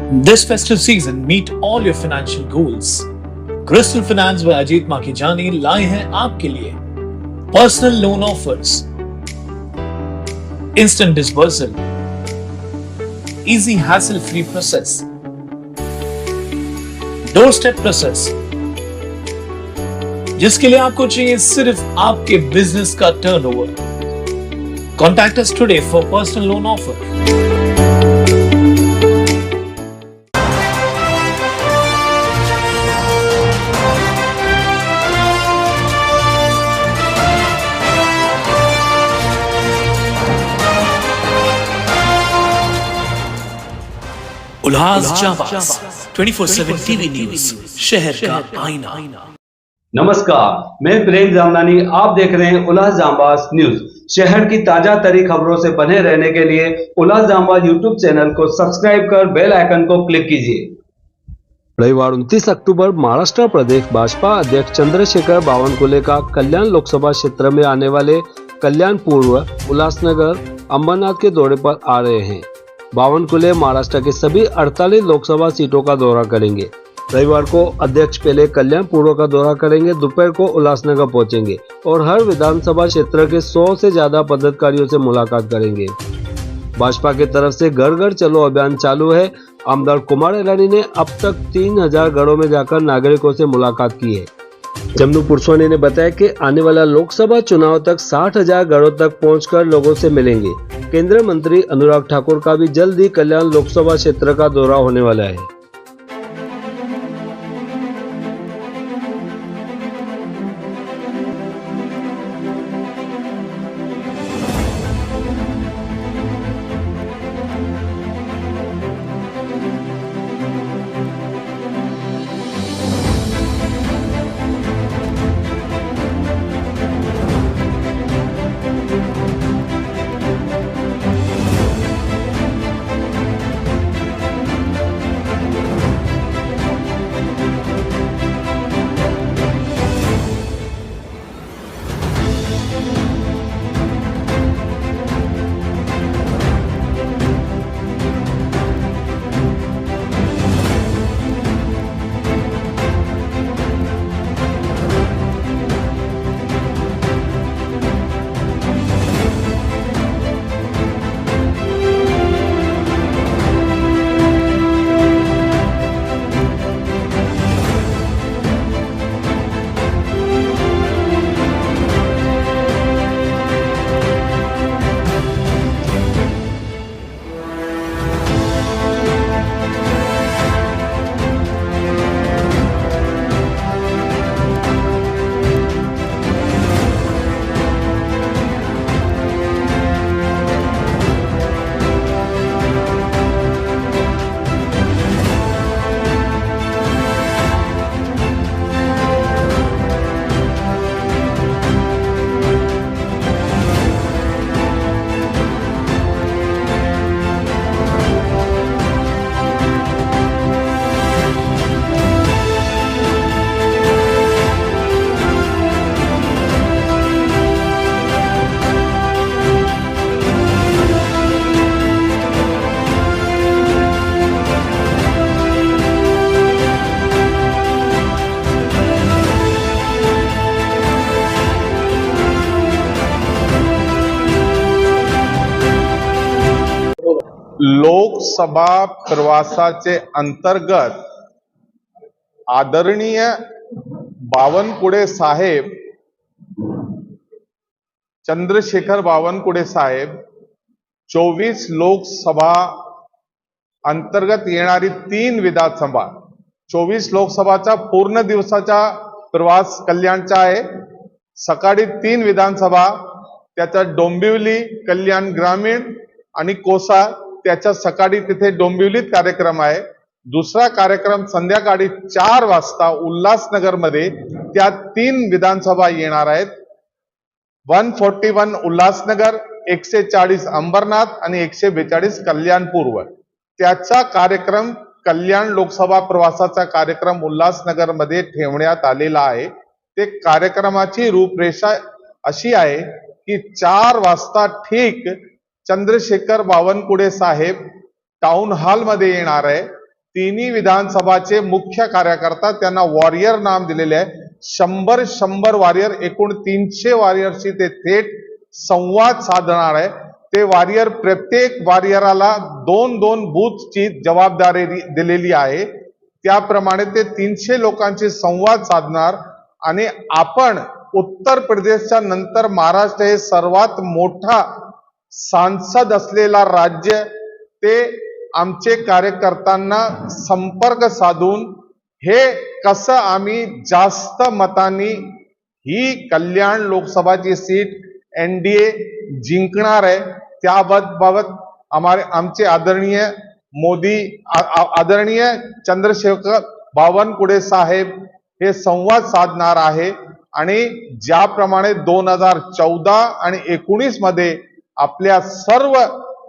This festive season, meet all your financial goals. Crystal Finance by Ajit Makhijani लाए हैं आपके लिए personal loan offers, instant disbursal, easy hassle free process, door step process, जिसके लिए आपको चाहिए सिर्फ आपके बिजनेस का turnover. Contact us today for personal loan offer. Ullas Jabaz 24/7 TV news, शहर का आईना। नमस्कार, मैं प्रेम जामदानी, आप देख रहे हैं उल्लास जाबाज न्यूज। शहर की ताजा तरी खबरों से बने रहने के लिए उल्लास जाबाज यूट्यूब चैनल को सब्सक्राइब कर बेल आइकन को क्लिक कीजिए। रविवार 29 अक्टूबर महाराष्ट्र प्रदेश भाजपा अध्यक्ष चंद्रशेखर बावनकुळे का कल्याण लोकसभा क्षेत्र में आने वाले कल्याण पूर्व, उल्लासनगर, अंबरनाथ के दौरे पर आ रहे हैं। बावनकुळे महाराष्ट्र के सभी 48 लोकसभा सीटों का दौरा करेंगे। रविवार को अध्यक्ष पहले कल्याण पूर्व का दौरा करेंगे, दोपहर को उल्लासनगर पहुंचेंगे और हर विधानसभा क्षेत्र के 100 से ज्यादा पदाधिकारियों से मुलाकात करेंगे। भाजपा की तरफ से घर घर चलो अभियान चालू है। आमदार कुमार ईरानी ने अब तक 3000 घरों में जाकर नागरिकों से मुलाकात की है। जमनू पुरसोनी ने बताया कि आने वाला लोकसभा चुनाव तक 60,000 घरों तक पहुंचकर लोगों से मिलेंगे। केंद्रीय मंत्री अनुराग ठाकुर का भी जल्द ही कल्याण लोकसभा क्षेत्र का दौरा होने वाला है। लोकसभा प्रवासाचे अंतर्गत आदरणीय बावनकुळे साहेब, चंद्रशेखर बावनकुळे साहेब 24 लोकसभा अंतर्गत येणारी 3 विधानसभा, 24 लोकसभाचा पूर्ण दिवसाचा प्रवास कल्याणचा आहे। सकाळी 3 विधानसभा, त्याचा डोंबिवली, कल्याण ग्रामीण आणि कोसा, त्याच्या सकाळी तिथे डोंबिवलीत कार्यक्रम आहे। दुसरा कार्यक्रम संध्याकाळी 4 वाजता उल्हासनगर मध्ये त्या 3 विधानसभा येणार आहेत। 141 उल्हासनगर, 140 अंबरनाथ आणि 142 कल्याण पूर्व। त्याचा कार्यक्रम कल्याण लोकसभा प्रवासाचा कार्यक्रम उल्हासनगर मध्ये ठेवण्यात आलेला आहे। ते कार्यक्रमाची रूपरेषा अशी आहे की 4 वाजता ठीक चंद्रशेखर बावनकुळे साहेब टाउन हॉल मध्ये येणार आहे तिन्ही विधानसभाचे मुख्य कार्यकर्ता, त्यांना वॉरियर नाम दिलेले आहे. 100 वॉरियर, एकूण 300 वॉरियरशी ते थेट संवाद साधणार आहे. ते वॉरियर, प्रत्येक वॉरियराला 2-2 बूथची जबाबदारी दिलेली आहे. त्याप्रमाणे ते 300 लोकांशी संवाद साधणार. आणि आपण उत्तर प्रदेशच्या नंतर महाराष्ट्र हे सर्वात मोठा सांसद असलेला राज्य, ते आमचे कार्यकर्त्यांना संपर्क साधून हे कसं आम्ही जास्त मतांनी ही कल्याण लोकसभाची सीट एनडीए जिंकणार आहे, त्याबाबत आमचे आदरणीय आदरणीय चंद्रशेखर बावनकुळे साहेब हे संवाद साधणार आहे. आणि ज्याप्रमाणे 2014 आणि 19 मध्ये आपल्या सर्व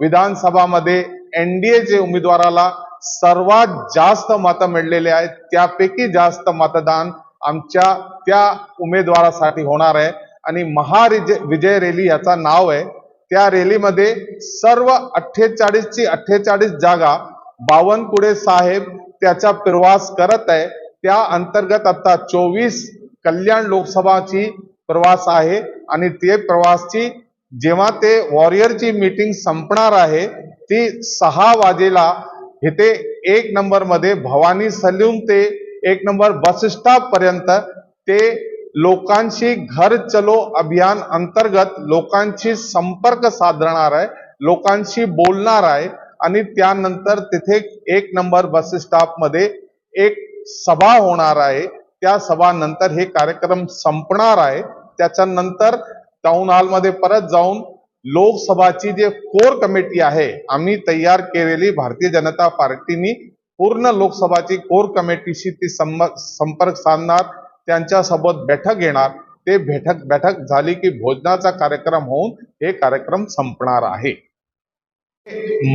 विधानसभामध्ये एनडीएचे उमेदवाराला सर्वात जास्त मतं मिळलेले आहेत, त्यापैकी जास्त मतदान आमच्या त्या उमेदवारासाठी होणार आहे. आणि महाविजय रॅली याचा नाव आहे. त्या रॅलीमध्ये सर्व 48 जागा बावनकुळे साहेब त्याचा प्रवास करत आहे. त्या अंतर्गत आता 24 कल्याण लोकसभाची प्रवास आहे. आणि ते प्रवासची जेव्हा ते वॉरियरची मीटिंग संपणार आहे ती 6 वाजेला इथे 1 नंबर मध्ये भवानी सलून ते 1 नंबर बस स्टॉप पर्यंत ते लोकांशी घर चलो अभियान अंतर्गत लोकांशी संपर्क साधणार आहे, लोकांशी बोलणार आहे. आणि त्यानंतर तिथे 1 नंबर बस स्टॉप मध्ये एक सभा होणार आहे. त्या सभानंतर हे कार्यक्रम संपणार आहे. त्याच्यानंतर टाउन हॉल मध्ये परत जाऊन लोकसभाची जे कोर कमिटी आहे, आम्ही तयार केलेली भारतीय जनता पार्टीनी पूर्ण लोकसभाची कोर कमिटीशी ती संपर्क साधणार, त्यांच्यासोबत बैठक घेणार. ते बैठक झाली की भोजनाचा कार्यक्रम होऊन हे कार्यक्रम संपणार आहे.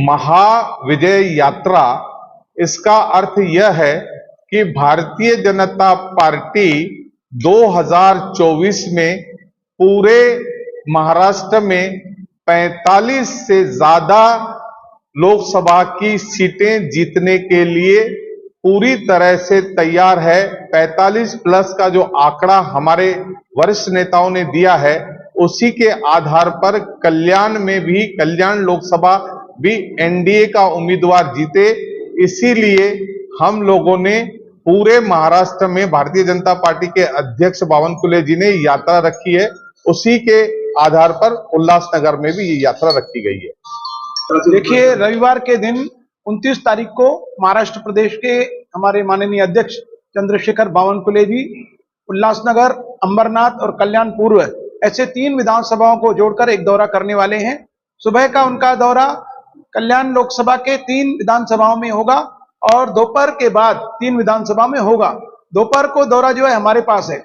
महाविजय यात्रा, इसका अर्थ यह है कि भारतीय जनता पार्टी 2024 में पूरे महाराष्ट्र में 45 से ज्यादा लोकसभा की सीटें जीतने के लिए पूरी तरह से तैयार है. 45 प्लस का जो आंकड़ा हमारे वरिष्ठ नेताओं ने दिया है, उसी के आधार पर कल्याण में भी, कल्याण लोकसभा भी एनडीए का उम्मीदवार जीते. इसीलिए हम लोगों ने पूरे महाराष्ट्र में भारतीय जनता पार्टी के अध्यक्ष बावनकुळे जी ने यात्रा रखी है. उसी के आधार पर उल्लासनगर में भी ये यात्रा रखी गई है. देखिए, रविवार के दिन 29 तारीख को महाराष्ट्र प्रदेश के हमारे माननीय अध्यक्ष चंद्रशेखर बावनकुळे जी उल्लासनगर, अंबरनाथ और कल्याण पूर्व ऐसे 3 विधानसभाओं को जोड़कर एक दौरा करने वाले हैं. सुबह का उनका दौरा कल्याण लोकसभा के 3 विधानसभाओं में होगा और दोपहर के बाद 3 विधानसभा में होगा. दोपहर को दौरा जो है हमारे पास है.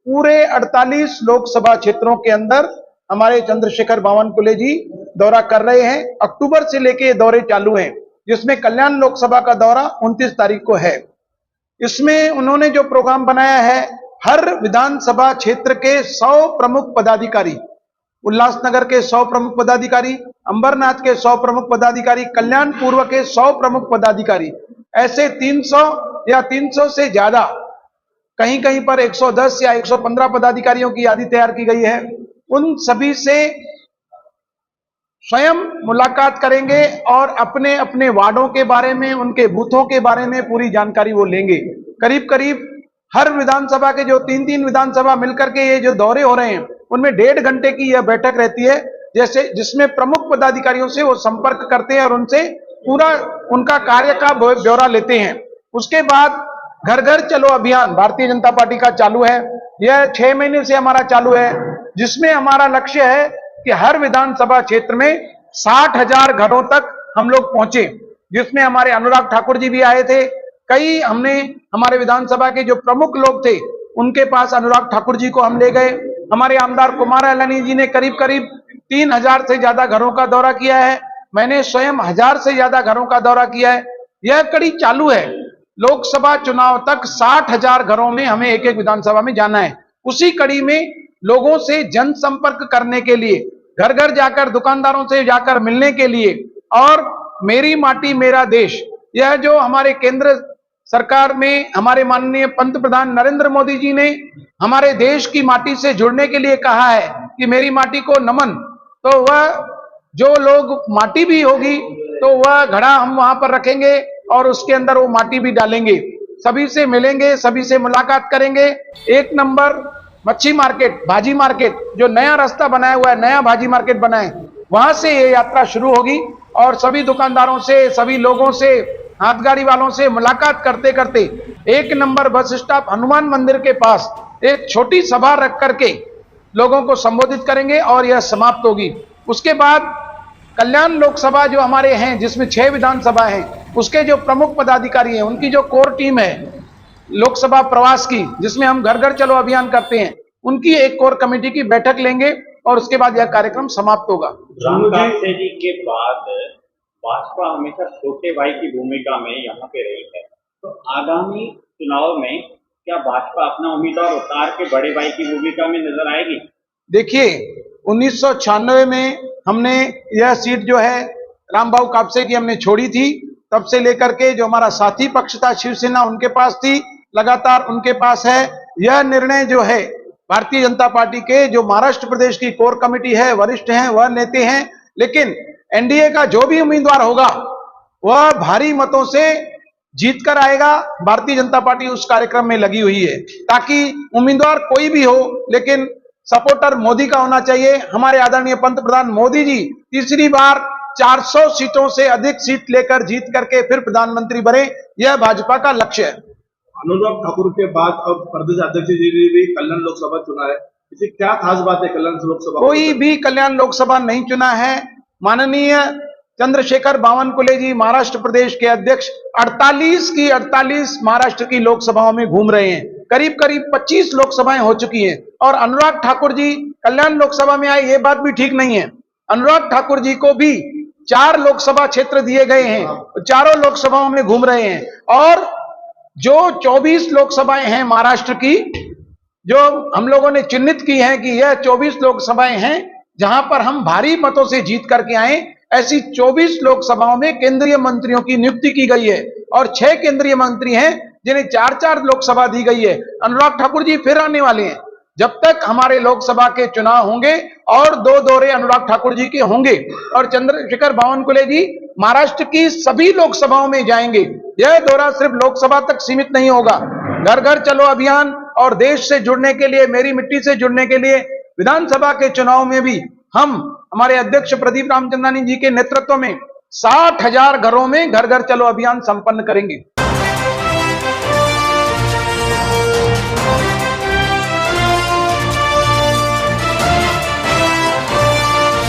पूरे 48 लोकसभा क्षेत्रों के अंदर हमारे चंद्रशेखर बावनकुळे जी दौरा कर रहे हैं. अक्टूबर से लेके दौरे चालू हैं, जिसमें कल्याण लोकसभा का दौरा 29 तारीख को है. इसमें उन्होंने जो प्रोग्राम बनाया है, हर विधानसभा क्षेत्र के 100 प्रमुख पदाधिकारी, उल्लासनगर के 100 प्रमुख पदाधिकारी, अंबरनाथ के 100 प्रमुख पदाधिकारी, कल्याण पूर्व के 100 प्रमुख पदाधिकारी, ऐसे 300 या 300 से ज्यादा, कहीं कहीं पर 110 या 115 पदाधिकारियों की यादी तैयार की गई है. उन सभी से स्वयं मुलाकात करेंगे और अपने अपने वार्डों के बारे में, उनके बूथों के बारे में पूरी जानकारी वो लेंगे. करीब करीब हर विधानसभा के जो 3-3 विधानसभा मिलकर के ये जो दौरे हो रहे हैं, उनमें 1.5 घंटे की यह बैठक रहती है, जैसे जिसमें प्रमुख पदाधिकारियों से वो संपर्क करते हैं और उनसे पूरा उनका कार्य का ब्यौरा लेते हैं. उसके बाद घर घर चलो अभियान भारतीय जनता पार्टी का चालू है. यह 6 महीने से हमारा चालू है, जिसमें हमारा लक्ष्य है कि हर विधानसभा क्षेत्र में 60,000 घरों तक हम लोग पहुंचे. जिसमें हमारे अनुराग ठाकुर जी भी आए थे. कई हमने हमारे विधानसभा के जो प्रमुख लोग थे उनके पास अनुराग ठाकुर जी को हम ले गए. हमारे आमदार कुमार अलानी जी ने करीब करीब 3,000 से ज्यादा घरों का दौरा किया है. मैंने स्वयं 1,000 से ज्यादा घरों का दौरा किया है. यह कड़ी चालू है. लोकसभा चुनाव तक 60,000 घरों में हमें एक एक विधानसभा में जाना है. उसी कड़ी में लोगों से जनसंपर्क करने के लिए, घर घर जाकर, दुकानदारों से जाकर मिलने के लिए और मेरी माटी मेरा देश यह जो हमारे केंद्र सरकार में हमारे माननीय पंतप्रधान नरेंद्र मोदी जी ने हमारे देश की माटी से जुड़ने के लिए कहा है कि मेरी माटी को नमन, तो वह जो लोग माटी भी होगी तो वह घड़ा हम वहां पर रखेंगे और उसके अंदर वो माटी भी डालेंगे। सभी से मिलेंगे, सभी से मुलाकात करेंगे। एक नंबर मच्छी मार्केट, भाजी मार्केट जो नया रास्ता बनाया हुआ है, नया भाजी मार्केट बना है, वहां से ये यात्रा शुरू होगी और सभी दुकानदारों से, सभी लोगों से, हाथ गाड़ी वालों से मुलाकात करते करते एक नंबर बस स्टॉप हनुमान मंदिर के पास एक छोटी सभा रख करके लोगों को संबोधित करेंगे और यह समाप्त होगी। उसके बाद कल्याण लोकसभा जो हमारे हैं, जिसमें 6 विधानसभा हैं, उसके जो प्रमुख पदाधिकारी हैं, उनकी जो कोर टीम है लोकसभा प्रवास की, जिसमें हम घर घर चलो अभियान करते हैं, उनकी एक कोर कमेटी की बैठक लेंगे और उसके बाद यह कार्यक्रम समाप्त होगा। रामकांते जी के बाद भाजपा हमेशा छोटे भाई की भूमिका में यहाँ पे रही है, तो आगामी चुनाव में क्या भाजपा अपना उम्मीदवार उतार के बड़े भाई की भूमिका में नजर आएगी? देखिए, 1996 में हमने यह सीट जो है रामबाबू कापसे की हमने छोड़ी थी। तब से लेकर के जो हमारा साथी पक्ष था शिवसेना, उनके पास थी, लगातार उनके पास है। यह निर्णय जो है भारतीय जनता पार्टी के जो महाराष्ट्र प्रदेश की कोर कमेटी है, वरिष्ठ हैं, वह लेते हैं। लेकिन एनडीए का जो भी उम्मीदवार होगा वह भारी मतों से जीत कर आएगा। भारतीय जनता पार्टी उस कार्यक्रम में लगी हुई है ताकि उम्मीदवार कोई भी हो लेकिन सपोर्टर मोदी का होना चाहिए। हमारे आदरणीय पंतप्रधान मोदी जी तीसरी बार 400 सीटों से अधिक सीट लेकर जीत करके फिर प्रधानमंत्री बने, यह भाजपा का लक्ष्य है। अनुराग ठाकुर के बाद अब प्रदेश अध्यक्ष जी ने भी कल्याण लोकसभा चुना है, इसे क्या खास बात है कल्याण लोकसभा? कोई भी कल्याण लोकसभा नहीं चुना है। माननीय चंद्रशेखर बावनकुले जी महाराष्ट्र प्रदेश के अध्यक्ष 48 महाराष्ट्र की लोकसभाओं में घूम रहे हैं। करीब करीब 25 लोकसभाएं हो चुकी हैं और अनुराग ठाकुर जी कल्याण लोकसभा में आए, ये बात भी ठीक नहीं है। अनुराग ठाकुर जी को भी 4 लोकसभा क्षेत्र दिए गए हैं, चारों लोकसभाओं में घूम रहे हैं और जो 24 लोकसभाएं हैं महाराष्ट्र की, जो हम लोगों ने चिन्हित की हैं कि यह 24 लोकसभाएं हैं जहां पर हम भारी मतों से जीत करके आए, ऐसी 24 लोकसभाओं में केंद्रीय मंत्रियों की नियुक्ति की गई है और 6 केंद्रीय मंत्री हैं जिन्हें 4-4 लोकसभा दी गई है। अनुराग ठाकुर जी फिर आने वाले हैं। जब तक हमारे लोकसभा के चुनाव होंगे और 2 दौरे अनुराग ठाकुर जी के होंगे और चंद्रशेखर बावनकुले जी महाराष्ट्र की सभी लोकसभाओं में जाएंगे। यह दौरा सिर्फ लोकसभा तक सीमित नहीं होगा। घर घर चलो अभियान और देश से जुड़ने के लिए, मेरी मिट्टी से जुड़ने के लिए विधानसभा के चुनाव में भी हम हमारे अध्यक्ष प्रदीप रामचंद्रानी जी के नेतृत्व में 60,000 घरों में घर घर चलो अभियान संपन्न करेंगे।